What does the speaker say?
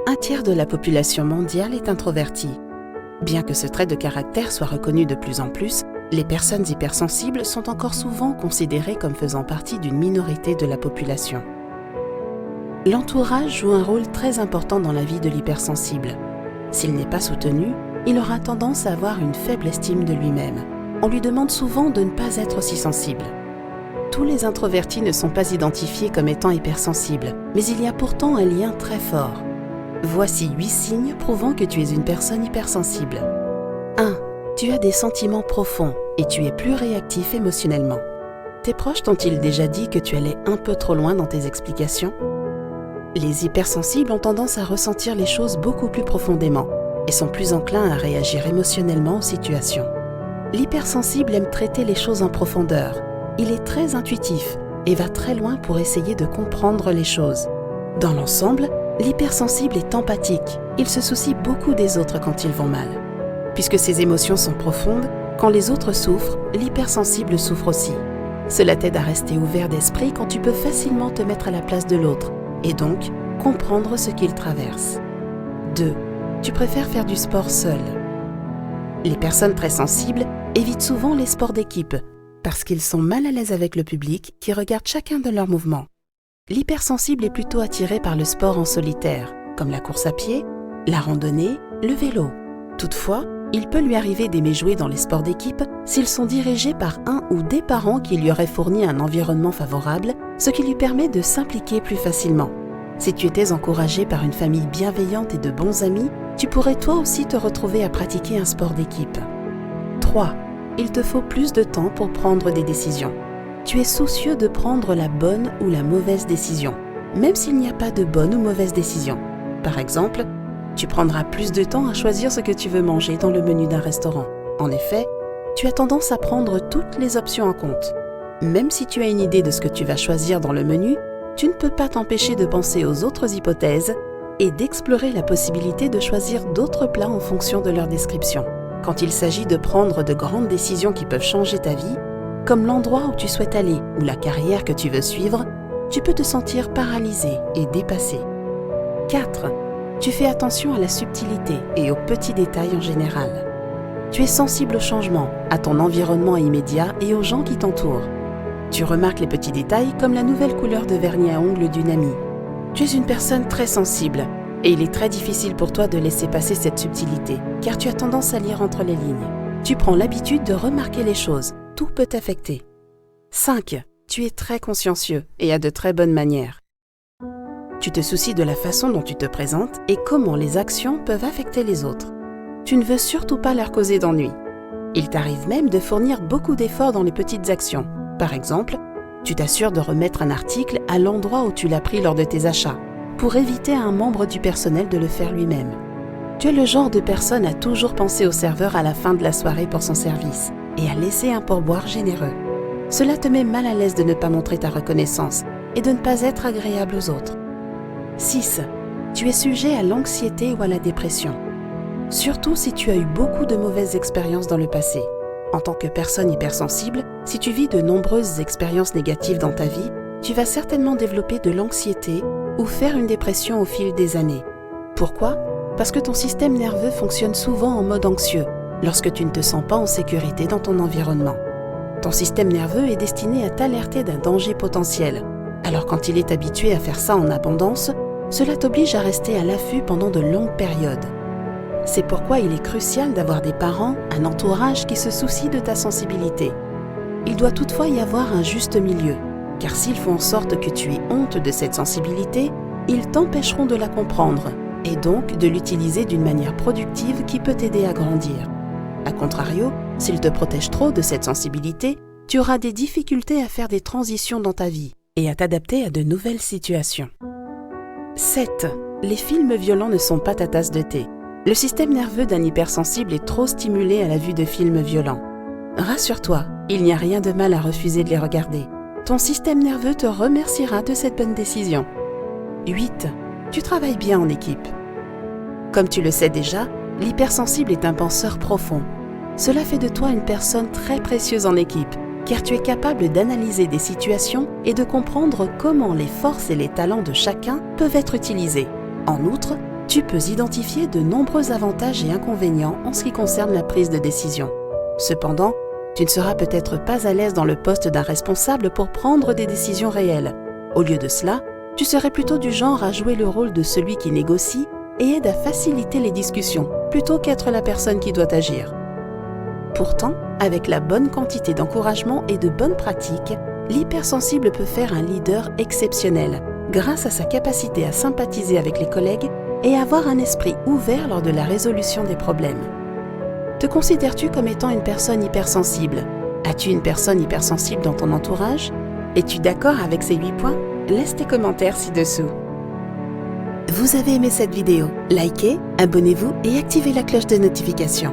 Un tiers de la population mondiale est introvertie. Bien que ce trait de caractère soit reconnu de plus en plus, les personnes hypersensibles sont encore souvent considérées comme faisant partie d'une minorité de la population. L'entourage joue un rôle très important dans la vie de l'hypersensible. S'il n'est pas soutenu, il aura tendance à avoir une faible estime de lui-même. On lui demande souvent de ne pas être aussi sensible. Tous les introvertis ne sont pas identifiés comme étant hypersensibles, mais il y a pourtant un lien très fort. Voici 8 signes prouvant que tu es une personne hypersensible. 1. Tu as des sentiments profonds et tu es plus réactif émotionnellement. Tes proches t'ont-ils déjà dit que tu allais un peu trop loin dans tes explications? Les hypersensibles ont tendance à ressentir les choses beaucoup plus profondément et sont plus enclins à réagir émotionnellement aux situations. L'hypersensible aime traiter les choses en profondeur. Il est très intuitif et va très loin pour essayer de comprendre les choses. Dans l'ensemble, l'hypersensible est empathique. Il se soucie beaucoup des autres quand ils vont mal. Puisque ses émotions sont profondes, quand les autres souffrent, l'hypersensible souffre aussi. Cela t'aide à rester ouvert d'esprit quand tu peux facilement te mettre à la place de l'autre et donc comprendre ce qu'il traverse. 2. Tu préfères faire du sport seul. Les personnes très sensibles évitent souvent les sports d'équipe parce qu'ils sont mal à l'aise avec le public qui regarde chacun de leurs mouvements. L'hypersensible est plutôt attiré par le sport en solitaire, comme la course à pied, la randonnée, le vélo. Toutefois, il peut lui arriver d'aimer jouer dans les sports d'équipe s'ils sont dirigés par un ou des parents qui lui auraient fourni un environnement favorable, ce qui lui permet de s'impliquer plus facilement. Si tu étais encouragé par une famille bienveillante et de bons amis, tu pourrais toi aussi te retrouver à pratiquer un sport d'équipe. 3. Il te faut plus de temps pour prendre des décisions. Tu es soucieux de prendre la bonne ou la mauvaise décision, même s'il n'y a pas de bonne ou mauvaise décision. Par exemple, tu prendras plus de temps à choisir ce que tu veux manger dans le menu d'un restaurant. En effet, tu as tendance à prendre toutes les options en compte. Même si tu as une idée de ce que tu vas choisir dans le menu, tu ne peux pas t'empêcher de penser aux autres hypothèses et d'explorer la possibilité de choisir d'autres plats en fonction de leur description. Quand il s'agit de prendre de grandes décisions qui peuvent changer ta vie, comme l'endroit où tu souhaites aller ou la carrière que tu veux suivre, tu peux te sentir paralysé et dépassé. 4. Tu fais attention à la subtilité et aux petits détails en général. Tu es sensible au changement, à ton environnement immédiat et aux gens qui t'entourent. Tu remarques les petits détails comme la nouvelle couleur de vernis à ongles d'une amie. Tu es une personne très sensible et il est très difficile pour toi de laisser passer cette subtilité car tu as tendance à lire entre les lignes. Tu prends l'habitude de remarquer les choses, tout peut t'affecter. 5. Tu es très consciencieux et as de très bonnes manières. Tu te soucies de la façon dont tu te présentes et comment les actions peuvent affecter les autres. Tu ne veux surtout pas leur causer d'ennui. Il t'arrive même de fournir beaucoup d'efforts dans les petites actions. Par exemple, tu t'assures de remettre un article à l'endroit où tu l'as pris lors de tes achats, pour éviter à un membre du personnel de le faire lui-même. Tu es le genre de personne à toujours penser au serveur à la fin de la soirée pour son service et à laisser un pourboire généreux. Cela te met mal à l'aise de ne pas montrer ta reconnaissance et de ne pas être agréable aux autres. 6. Tu es sujet à l'anxiété ou à la dépression. Surtout si tu as eu beaucoup de mauvaises expériences dans le passé. En tant que personne hypersensible, si tu vis de nombreuses expériences négatives dans ta vie, tu vas certainement développer de l'anxiété ou faire une dépression au fil des années. Pourquoi? Parce que ton système nerveux fonctionne souvent en mode anxieux, lorsque tu ne te sens pas en sécurité dans ton environnement. Ton système nerveux est destiné à t'alerter d'un danger potentiel. Alors quand il est habitué à faire ça en abondance, cela t'oblige à rester à l'affût pendant de longues périodes. C'est pourquoi il est crucial d'avoir des parents, un entourage qui se soucie de ta sensibilité. Il doit toutefois y avoir un juste milieu, car s'ils font en sorte que tu aies honte de cette sensibilité, ils t'empêcheront de la comprendre et donc de l'utiliser d'une manière productive qui peut t'aider à grandir. A contrario, s'ils te protègent trop de cette sensibilité, tu auras des difficultés à faire des transitions dans ta vie et à t'adapter à de nouvelles situations. 7. Les films violents ne sont pas ta tasse de thé. Le système nerveux d'un hypersensible est trop stimulé à la vue de films violents. Rassure-toi, il n'y a rien de mal à refuser de les regarder. Ton système nerveux te remerciera de cette bonne décision. 8. Tu travailles bien en équipe. Comme tu le sais déjà, l'hypersensible est un penseur profond. Cela fait de toi une personne très précieuse en équipe, car tu es capable d'analyser des situations et de comprendre comment les forces et les talents de chacun peuvent être utilisés. En outre, Tu peux identifier de nombreux avantages et inconvénients en ce qui concerne la prise de décision. Cependant, tu ne seras peut-être pas à l'aise dans le poste d'un responsable pour prendre des décisions réelles. Au lieu de cela, tu serais plutôt du genre à jouer le rôle de celui qui négocie et aide à faciliter les discussions, plutôt qu'être la personne qui doit agir. Pourtant, avec la bonne quantité d'encouragement et de bonnes pratiques, l'hypersensible peut faire un leader exceptionnel, grâce à sa capacité à sympathiser avec les collègues et avoir un esprit ouvert lors de la résolution des problèmes. Te considères-tu comme étant une personne hypersensible? As-tu une personne hypersensible dans ton entourage? Es-tu d'accord avec ces 8 points? Laisse tes commentaires ci-dessous. Vous avez aimé cette vidéo? Likez, abonnez-vous et activez la cloche de notification.